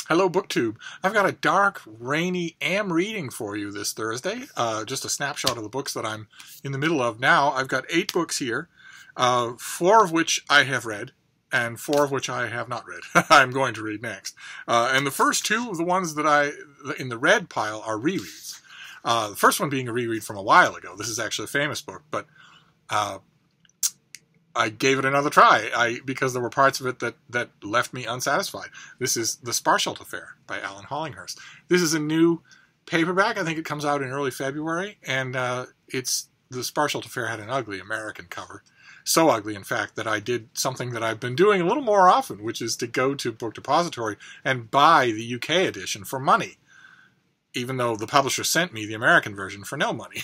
Hello, BookTube. I've got a dark, rainy am reading for you this Thursday. Just a snapshot of the books that I'm in the middle of now. I've got 8 books here, 4 of which I have read, and 4 of which I have not read. I'm going to read next. And the first 2 of the ones that in the red pile are rereads. The first one being a reread from a while ago. This is actually a famous book, but I gave it another try because there were parts of it that left me unsatisfied. This is The Sparsholt Affair by Alan Hollinghurst. This is a new paperback. I think it comes out in early February, and The Sparsholt Affair had an ugly American cover. So ugly, in fact, that I did something that I've been doing a little more often, which is to go to Book Depository and buy the UK edition for money, even though the publisher sent me the American version for no money.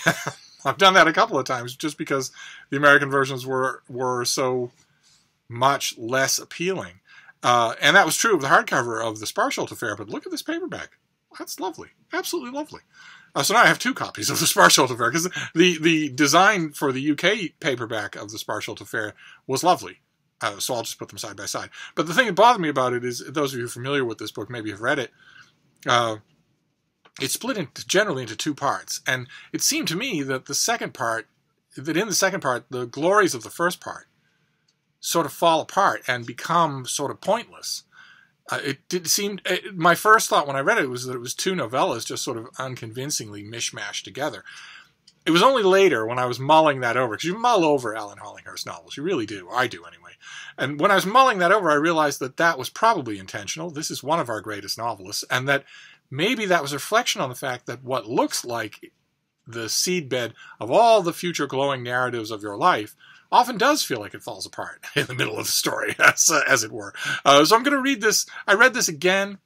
I've done that a couple of times just because the American versions were so much less appealing. And that was true of the hardcover of The Sparsholt Affair, but look at this paperback. That's lovely. Absolutely lovely. So now I have 2 copies of The Sparsholt Affair, because the design for the UK paperback of The Sparsholt Affair was lovely. So I'll just put them side by side. But the thing that bothered me about it is, those of you familiar with this book maybe have read it, it's split generally into 2 parts, and it seemed to me that in the second part, the glories of the first part sort of fall apart and become sort of pointless. My first thought when I read it was that it was 2 novellas just sort of unconvincingly mishmashed together. It was only later when I was mulling that over, because you mull over Alan Hollinghurst novels, you really do. I do anyway. And when I was mulling that over, I realized that that was probably intentional. This is one of our greatest novelists, and that maybe that was a reflection on the fact that what looks like the seedbed of all the future glowing narratives of your life often does feel like it falls apart in the middle of the story, as it were. So I'm going to read this. I read this again.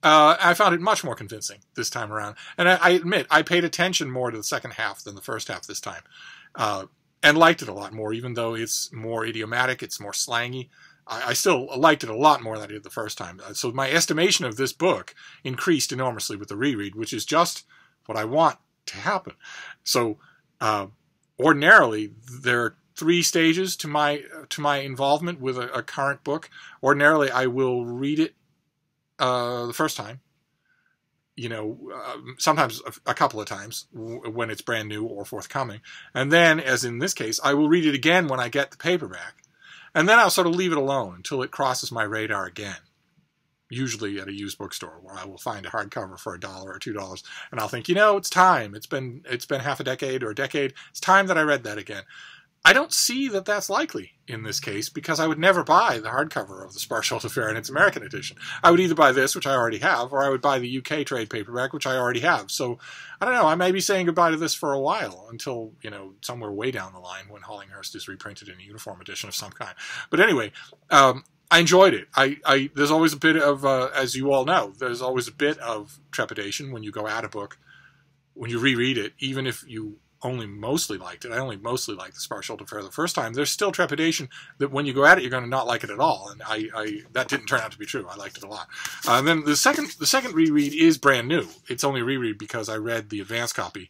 I found it much more convincing this time around. And I admit, I paid attention more to the second half than the first half this time. And liked it a lot more, even though it's more idiomatic, it's more slangy. I still liked it a lot more than I did the first time. So my estimation of this book increased enormously with the reread, which is just what I want to happen. So ordinarily, there are 3 stages to my involvement with a current book. Ordinarily, I will read it the first time, sometimes a couple of times when it's brand new or forthcoming. And then, as in this case, I will read it again when I get the paperback. And then I'll sort of leave it alone until it crosses my radar again, usually at a used bookstore where I will find a hardcover for $1 or $2, and I'll think, it's time. It's been half a decade or a decade. It's time that I read that again. I don't see that that's likely in this case, because I would never buy the hardcover of The Sparsholt Affair in its American edition. I would either buy this, which I already have, or I would buy the UK trade paperback, which I already have. So, I don't know, I may be saying goodbye to this for a while, until, somewhere way down the line when Hollinghurst is reprinted in a uniform edition of some kind. But anyway, I enjoyed it. There's always a bit of, as you all know, there's always a bit of trepidation when you go at a book, when you reread it, even if you only mostly liked it. I only mostly liked The Sparsholt Affair the first time. There's still trepidation that when you go at it, you're going to not like it at all. And that didn't turn out to be true. I liked it a lot. And then the second reread is brand new. It's only a reread because I read the advance copy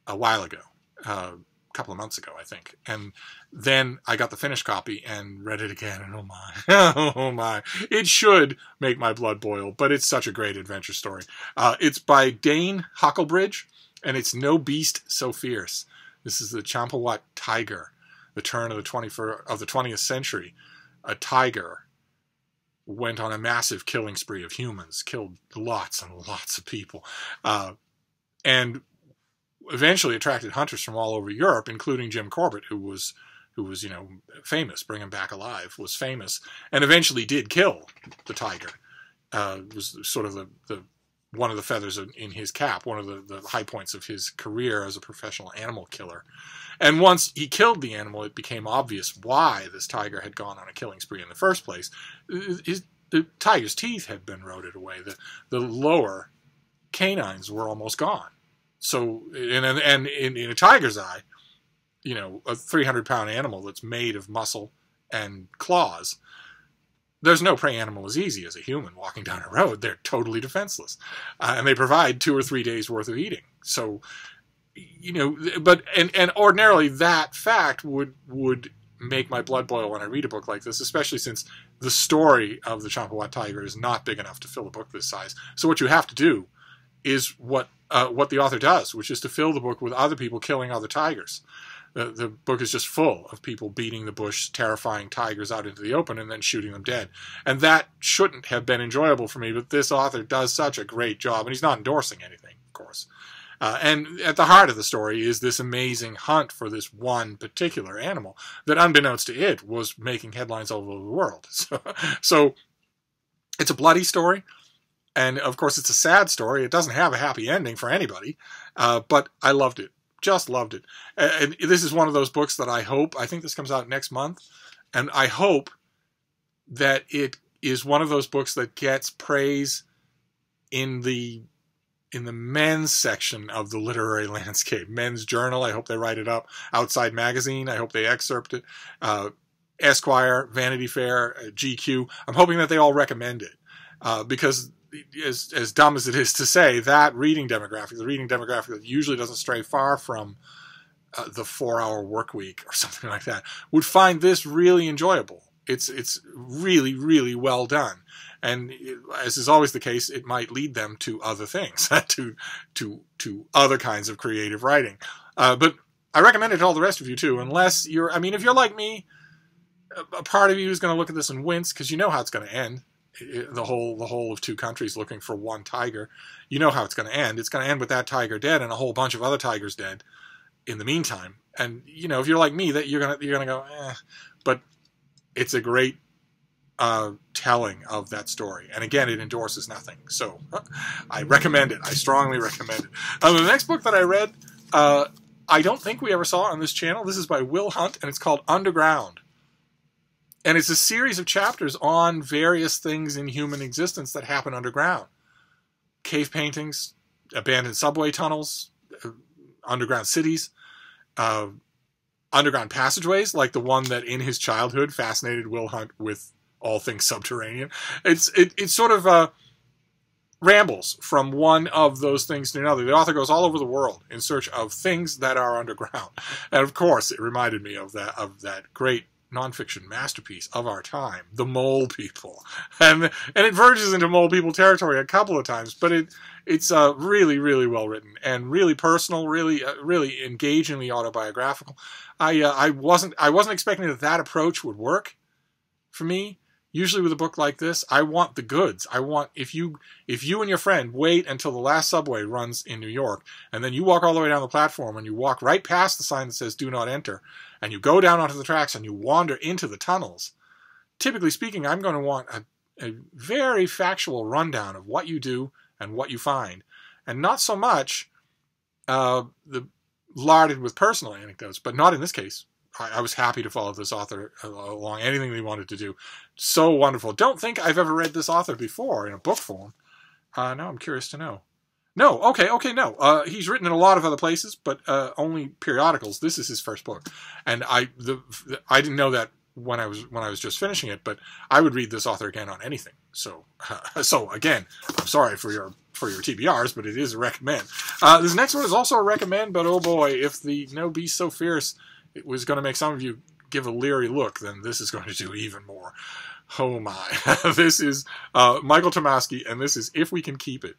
a while ago, a couple of months ago, I think. And then I got the finished copy and read it again, and oh my, oh my. It should make my blood boil, but it's such a great adventure story. It's by Dane Huckelbridge, and it's No Beast So Fierce. This is the Champawat tiger, the turn of the 20th century. A tiger went on a massive killing spree of humans, killed lots and lots of people, and eventually attracted hunters from all over Europe, including Jim Corbett, who was famous. Bring Him Back Alive was famous, and eventually did kill the tiger. It was sort of the one of the feathers in his cap, one of the high points of his career as a professional animal killer. And once he killed the animal, it became obvious why this tiger had gone on a killing spree in the first place. The tiger's teeth had been rotted away. The lower canines were almost gone. So, and in a tiger's eye, a 300-pound animal that's made of muscle and claws, there's no prey animal as easy as a human walking down a road. They're totally defenseless. And they provide 2 or 3 days worth of eating. So, but ordinarily that fact would make my blood boil when I read a book like this, especially since the story of the Champawat tiger is not big enough to fill a book this size. So what you have to do is what the author does, which is to fill the book with other people killing other tigers. The book is just full of people beating the bush, terrifying tigers out into the open, and then shooting them dead. And that shouldn't have been enjoyable for me, but this author does such a great job, and he's not endorsing anything, of course. And at the heart of the story is this amazing hunt for this one particular animal that, unbeknownst to it, was making headlines all over the world. So it's a bloody story, and of course it's a sad story. It doesn't have a happy ending for anybody, but I loved it. Just loved it. And this is one of those books that I think this comes out next month, and I hope that it is one of those books that gets praise in the men's section of the literary landscape. Men's Journal, I hope they write it up. Outside Magazine, I hope they excerpt it. Esquire, Vanity Fair, GQ, I'm hoping that they all recommend it, because as dumb as it is to say, that reading demographic, the reading demographic that usually doesn't stray far from the 4-hour work week or something like that, would find this really enjoyable. It's really, really well done. And as is always the case, it might lead them to other things, to other kinds of creative writing. But I recommend it to all the rest of you too, unless you're, if you're like me, a part of you is going to look at this and wince, because you know how it's going to end. The whole of two countries looking for one tiger. You know how it's going to end. It's going to end with that tiger dead and a whole bunch of other tigers dead in the meantime. And if you're like me, that you're gonna go, eh. But it's a great telling of that story. And again, it endorses nothing. So I recommend it. I strongly recommend it. The next book that I read, I don't think we ever saw on this channel. This is by Will Hunt, and it's called Underground. And it's a series of chapters on various things in human existence that happen underground. Cave paintings, abandoned subway tunnels, underground cities, underground passageways, like the one that in his childhood fascinated Will Hunt with all things subterranean. It sort of rambles from one of those things to another. The author goes all over the world in search of things that are underground. And of course, it reminded me of that great nonfiction masterpiece of our time, The Mole People. And it verges into Mole People territory a couple of times, but it's really, really well written and really personal, really engagingly autobiographical. I wasn't expecting that approach would work for me. Usually with a book like this, I want the goods. I want, if you and your friend wait until the last subway runs in New York, and then you walk all the way down the platform and you walk right past the sign that says "Do Not Enter," and you go down onto the tracks and you wander into the tunnels, typically speaking, I'm going to want a very factual rundown of what you do and what you find, and not so much larded with personal anecdotes, but not in this case. I was happy to follow this author along anything they wanted to do. So wonderful. Don't think I've ever read this author before in a book form. Now I'm curious to know. No, okay, no. He's written in a lot of other places, but only periodicals. This is his first book, and I didn't know that when I was just finishing it, but I would read this author again on anything. So again, I'm sorry for your TBRs, but it is a recommend. This next one is also a recommend, but oh boy, if the No Beast So Fierce it was going to make some of you give a leery look, then this is going to do even more. Oh my. This is Michael Tomasky, and this is If We Can Keep It.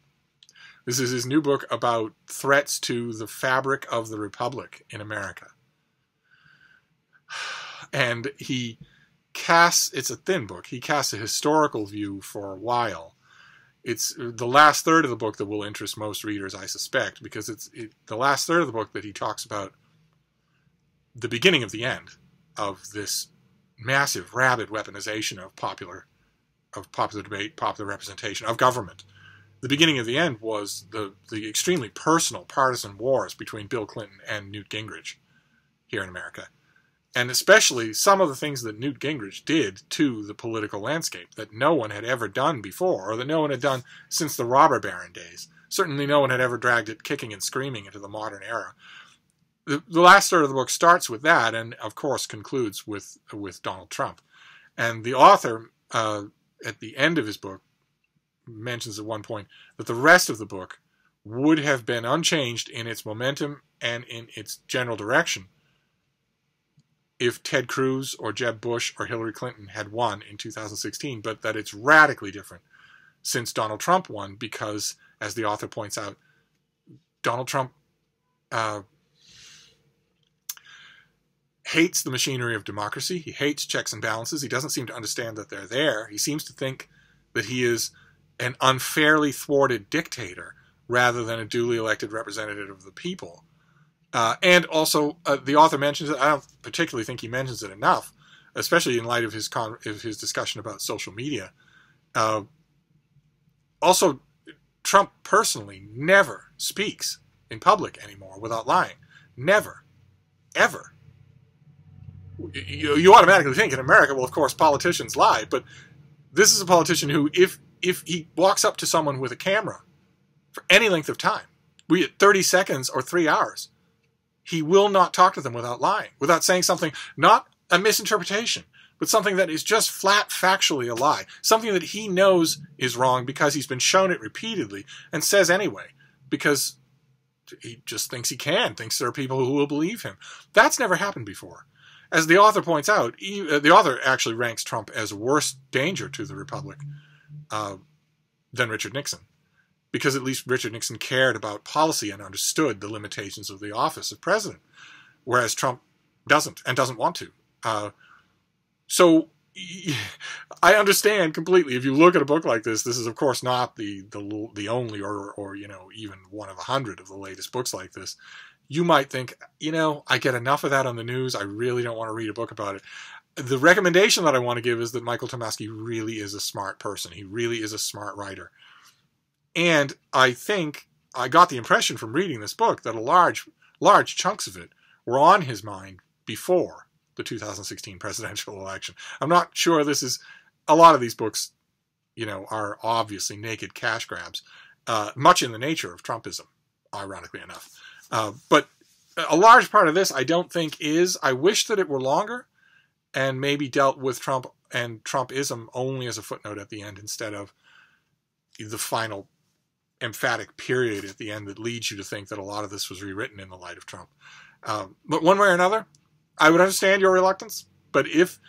This is his new book about threats to the fabric of the Republic in America. And it's a thin book, he casts a historical view for a while. It's the last third of the book that will interest most readers, I suspect, because it's the last third of the book that he talks about the beginning of the end of this massive, rabid weaponization of popular debate, popular representation, of government. The beginning of the end was the extremely personal partisan wars between Bill Clinton and Newt Gingrich here in America. And especially some of the things that Newt Gingrich did to the political landscape that no one had ever done before, or that no one had done since the robber baron days. Certainly no one had ever dragged it kicking and screaming into the modern era. The last third of the book starts with that, and of course concludes with Donald Trump. And the author, at the end of his book, mentions at one point that the rest of the book would have been unchanged in its momentum and in its general direction if Ted Cruz or Jeb Bush or Hillary Clinton had won in 2016, but that it's radically different since Donald Trump won because, as the author points out, Donald Trump hates the machinery of democracy. He hates checks and balances. He doesn't seem to understand that they're there. He seems to think that he is an unfairly thwarted dictator rather than a duly elected representative of the people. And also, the author mentions it. I don't particularly think he mentions it enough, especially in light of his discussion about social media. Also, Trump personally never speaks in public anymore without lying. Never. Ever. You automatically think in America, well, of course, politicians lie, but this is a politician who, if he walks up to someone with a camera for any length of time, be it 30 seconds or 3 hours, he will not talk to them without lying, without saying something, not a misinterpretation, but something that is just flat factually a lie, something that he knows is wrong because he's been shown it repeatedly and says anyway, because he just thinks he can, thinks there are people who will believe him. That's never happened before. As the author points out, the author actually ranks Trump as a worse danger to the Republic than Richard Nixon, because at least Richard Nixon cared about policy and understood the limitations of the office of president, whereas Trump doesn't and doesn't want to. So I understand completely. If you look at a book like this is of course not the only or even one of 100 of the latest books like this. You might think, I get enough of that on the news. I really don't want to read a book about it. The recommendation that I want to give is that Michael Tomasky really is a smart person. He really is a smart writer. And I think I got the impression from reading this book that large chunks of it were on his mind before the 2016 presidential election. I'm not sure this is, a lot of these books, are obviously naked cash grabs, much in the nature of Trumpism, ironically enough. But a large part of this I don't think is, I wish that it were longer and maybe dealt with Trump and Trumpism only as a footnote at the end instead of the final emphatic period at the end that leads you to think that a lot of this was rewritten in the light of Trump. But one way or another, I would understand your reluctance, but if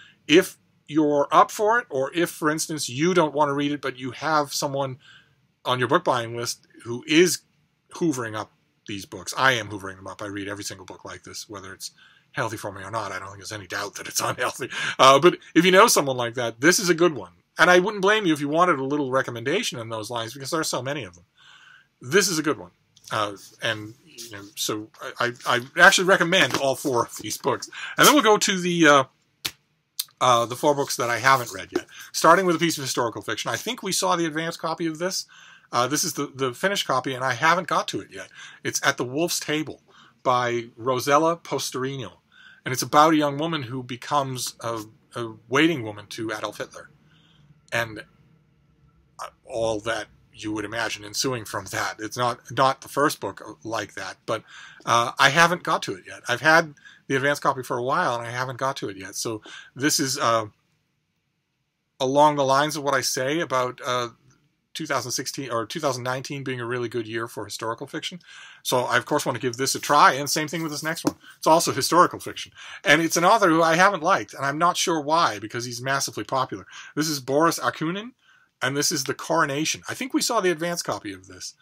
you're up for it, or if, for instance, you don't want to read it, but you have someone on your book buying list who is hoovering up these books. I am hoovering them up. I read every single book like this, whether it's healthy for me or not. I don't think there's any doubt that it's unhealthy. But if you know someone like that, this is a good one. And I wouldn't blame you if you wanted a little recommendation in those lines, because there are so many of them. This is a good one. So I actually recommend all 4 of these books. And then we'll go to the 4 books that I haven't read yet, starting with a piece of historical fiction. I think we saw the advanced copy of this. This is the finished copy, and I haven't got to it yet. It's At the Wolf's Table by Rosella Postorino. And it's about a young woman who becomes a waiting woman to Adolf Hitler. And all that you would imagine ensuing from that. It's not the first book like that, but I haven't got to it yet. I've had the advanced copy for a while, and I haven't got to it yet. So this is along the lines of what I say about 2016 or 2019 being a really good year for historical fiction. So I, of course, want to give this a try, and same thing with this next one. It's also historical fiction. And it's an author who I haven't liked, and I'm not sure why, because he's massively popular. This is Boris Akunin, and this is The Coronation. I think we saw the advanced copy of this.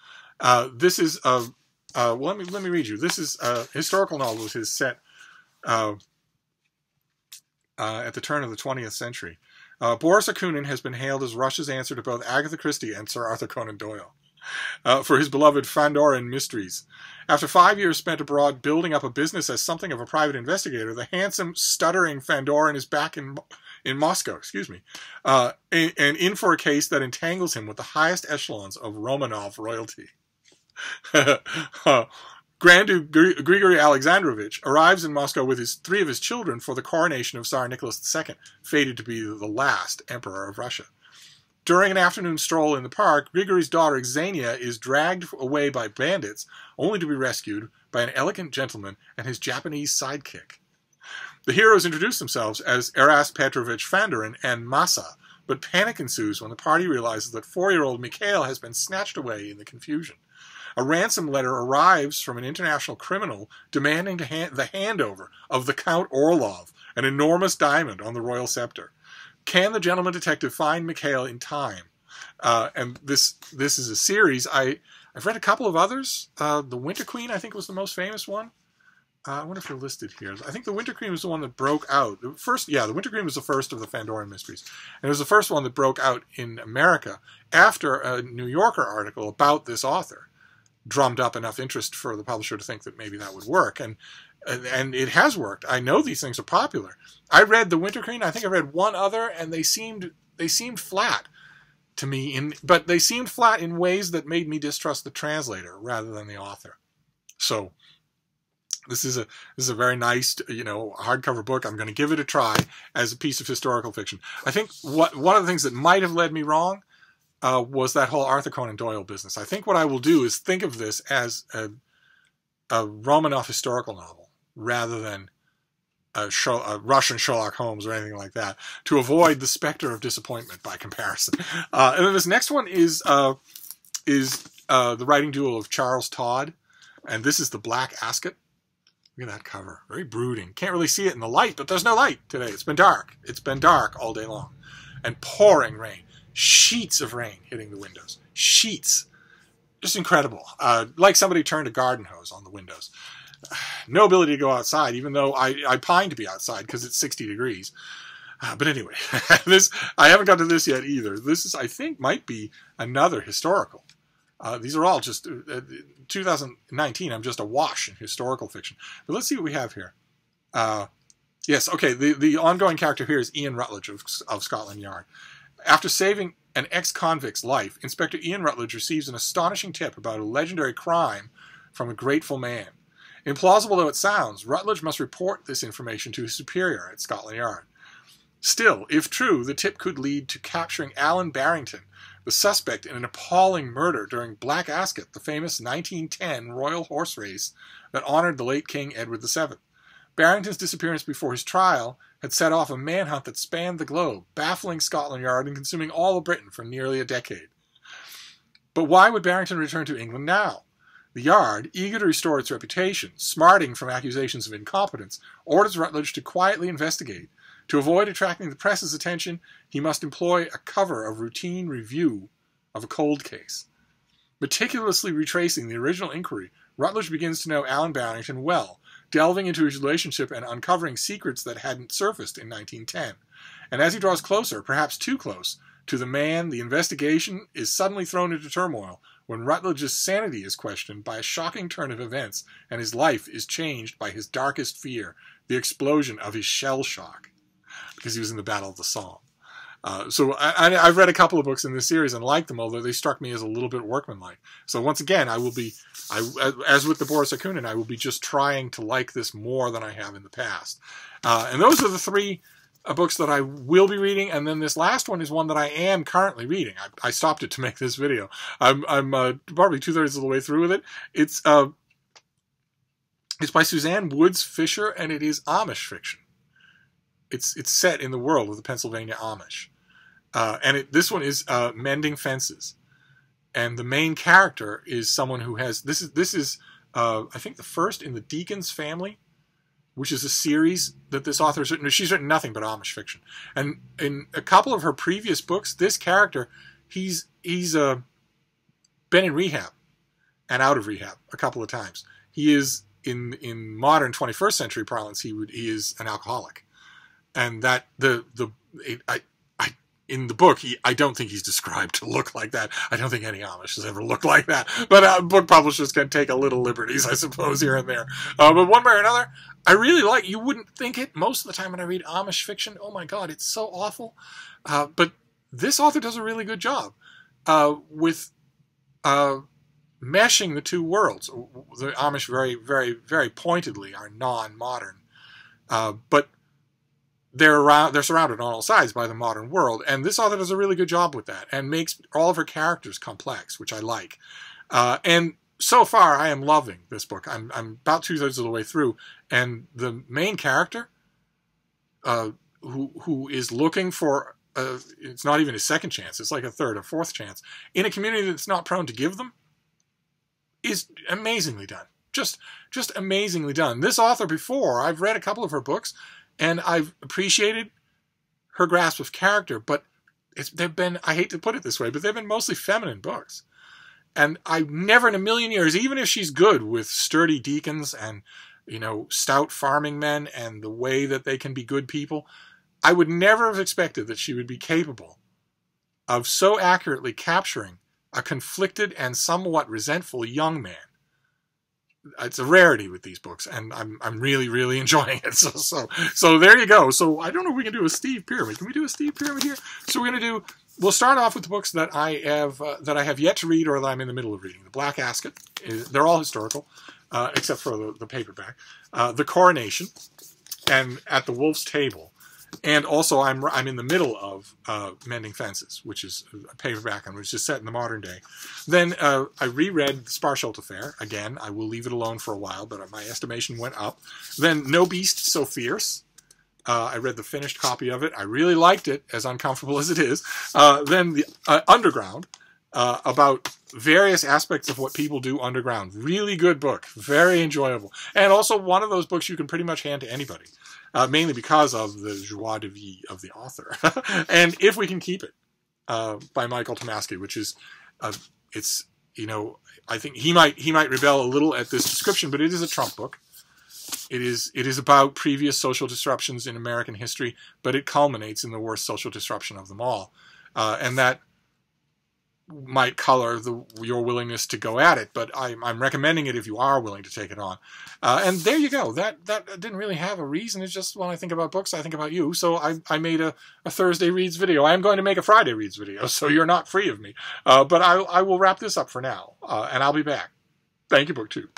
This is, well, let me read you. This is a historical novel which is set at the turn of the 20th century. Boris Akunin has been hailed as Russia's answer to both Agatha Christie and Sir Arthur Conan Doyle for his beloved Fandorin mysteries. After 5 years spent abroad building up a business as something of a private investigator, the handsome, stuttering Fandorin is back in Moscow, and in for a case that entangles him with the highest echelons of Romanov royalty. Grand Duke Grigory Alexandrovich arrives in Moscow with 3 of his children for the coronation of Tsar Nicholas II, fated to be the last emperor of Russia. During an afternoon stroll in the park, Grigory's daughter Xenia is dragged away by bandits, only to be rescued by an elegant gentleman and his Japanese sidekick. The heroes introduce themselves as Erast Petrovich Fandorin and Masa, but panic ensues when the party realizes that 4-year-old Mikhail has been snatched away in the confusion. A ransom letter arrives from an international criminal demanding the handover of the Count Orlov, An enormous diamond on the royal scepter. Can the gentleman detective find Mikhail in time? And this is a series. I've read a couple of others. The Winter Queen, I think, was the most famous one. I wonder if they're listed here. I think the Winter Queen was the one that broke out. The Winter Queen was the first of the Fandoran mysteries. And it was the first one that broke out in America after a New Yorker article about this author drummed up enough interest for the publisher to think that maybe that would work. And it has worked. I know these things are popular. I read the Winter Queen. I think I read one other, and they seemed flat to me. But they seemed flat in ways that made me distrust the translator rather than the author. So this is a very nice, hardcover book. I'm going to give it a try as a piece of historical fiction. I think one of the things that might have led me wrong was that whole Arthur Conan Doyle business. I think what I will do is think of this as a Romanov historical novel rather than a Russian Sherlock Holmes or anything like that, to avoid the specter of disappointment by comparison. And then this next one is the writing duel of Charles Todd, and this is The Black Ascot. Look at that cover. Very brooding. Can't really see it in the light, but there's no light today. It's been dark. It's been dark all day long. And pouring rain. Sheets of rain hitting the windows. Sheets. Just incredible. Like somebody turned a garden hose on the windows. No ability to go outside, even though I pine to be outside because it's 60 degrees. But anyway, I haven't got to this yet either. This I think, might be another historical. These are all just 2019. I'm just awash in historical fiction. But let's see what we have here. Yes, okay. The ongoing character here is Ian Rutledge of Scotland Yard. After saving an ex-convict's life, Inspector Ian Rutledge receives an astonishing tip about a legendary crime from a grateful man. Implausible though it sounds, Rutledge must report this information to his superior at Scotland Yard. Still, if true, the tip could lead to capturing Alan Barrington, the suspect in an appalling murder during Black Ascot, the famous 1910 royal horse race that honored the late King Edward VII. Barrington's disappearance before his trial had set off a manhunt that spanned the globe, baffling Scotland Yard and consuming all of Britain for nearly a decade. But why would Barrington return to England now? The Yard, eager to restore its reputation, smarting from accusations of incompetence, orders Rutledge to quietly investigate. To avoid attracting the press's attention, he must employ a cover of routine review of a cold case. Meticulously retracing the original inquiry, Rutledge begins to know Alan Barrington well, delving into his relationship and uncovering secrets that hadn't surfaced in 1910. And as he draws closer, perhaps too close, to the man, the investigation is suddenly thrown into turmoil when Rutledge's sanity is questioned by a shocking turn of events and his life is changed by his darkest fear, the explosion of his shell shock, because he was in the Battle of the Somme. So I've read a couple of books in this series and liked them, although they struck me as a little bit workmanlike. So once again, as with the Boris Akunin, I will be just trying to like this more than I have in the past. And those are the three books that I will be reading, and then this last one is one that I am currently reading. I stopped it to make this video. I'm probably 2/3 of the way through with it. It's by Suzanne Woods Fisher, and it is Amish fiction. It's set in the world of the Pennsylvania Amish. And this one is Mending Fences. And the main character is someone who has... This is I think, the first in the Deacon's Family, which is a series that this author has written. She's written nothing but Amish fiction. And in a couple of her previous books, this character, he's been in rehab and out of rehab a couple of times. He is, in modern 21st century parlance, he is an alcoholic. And that in the book, I don't think he's described to look like that. I don't think any Amish has ever looked like that. But book publishers can take a little liberties, I suppose, here and there. But one way or another, I really like. You wouldn't think it most of the time when I read Amish fiction. Oh my God, it's so awful. But this author does a really good job with meshing the two worlds. The Amish very, very, very pointedly are non-modern, but they're surrounded on all sides by the modern world, and this author does a really good job with that and makes all of her characters complex, which I like. And so far, I am loving this book. I'm about 2/3 of the way through, and the main character, who is looking for it's not even a second chance; it's like a third or fourth chance in a community that's not prone to give them, is amazingly done. Just amazingly done. This author, before I've read a couple of her books, And I've appreciated her grasp of character, but they've been, I hate to put it this way, but they've been mostly feminine books. And I never in a million years, even if she's good with sturdy deacons and, you know, stout farming men and the way that they can be good people, I would never have expected that she would be capable of so accurately capturing a conflicted and somewhat resentful young man. It's a rarity with these books, and I'm really, really enjoying it. So there you go. So I don't know if we can do a Steve Pyramid. Can we do a Steve Pyramid here? So we'll start off with the books that I have yet to read or that I'm in the middle of reading. The Black Ascot, they're all historical, except for the paperback. The Coronation, and At the Wolf's Table. And also, I'm in the middle of Mending Fences, which is a paperback and which is set in the modern day. Then I reread The Sparsholt Affair. Again, I will leave it alone for a while, but my estimation went up. Then No Beast So Fierce. I read the finished copy of it. I really liked it, as uncomfortable as it is. Then the Underground, about various aspects of what people do underground. Really good book. Very enjoyable. And also one of those books you can pretty much hand to anybody. Mainly because of the joie de vivre of the author. And If We Can Keep It, by Michael Tomasky, which is, it's, you know, I think he might rebel a little at this description, but it is a Trump book. It is about previous social disruptions in American history, but it culminates in the worst social disruption of them all. And that might color your willingness to go at it, but I'm recommending it if you are willing to take it on. And there you go. That didn't really have a reason. It's just when I think about books, I think about you. So I made a Thursday Reads video. I am going to make a Friday Reads video, so you're not free of me. But I will wrap this up for now, and I'll be back. Thank you, BookTube.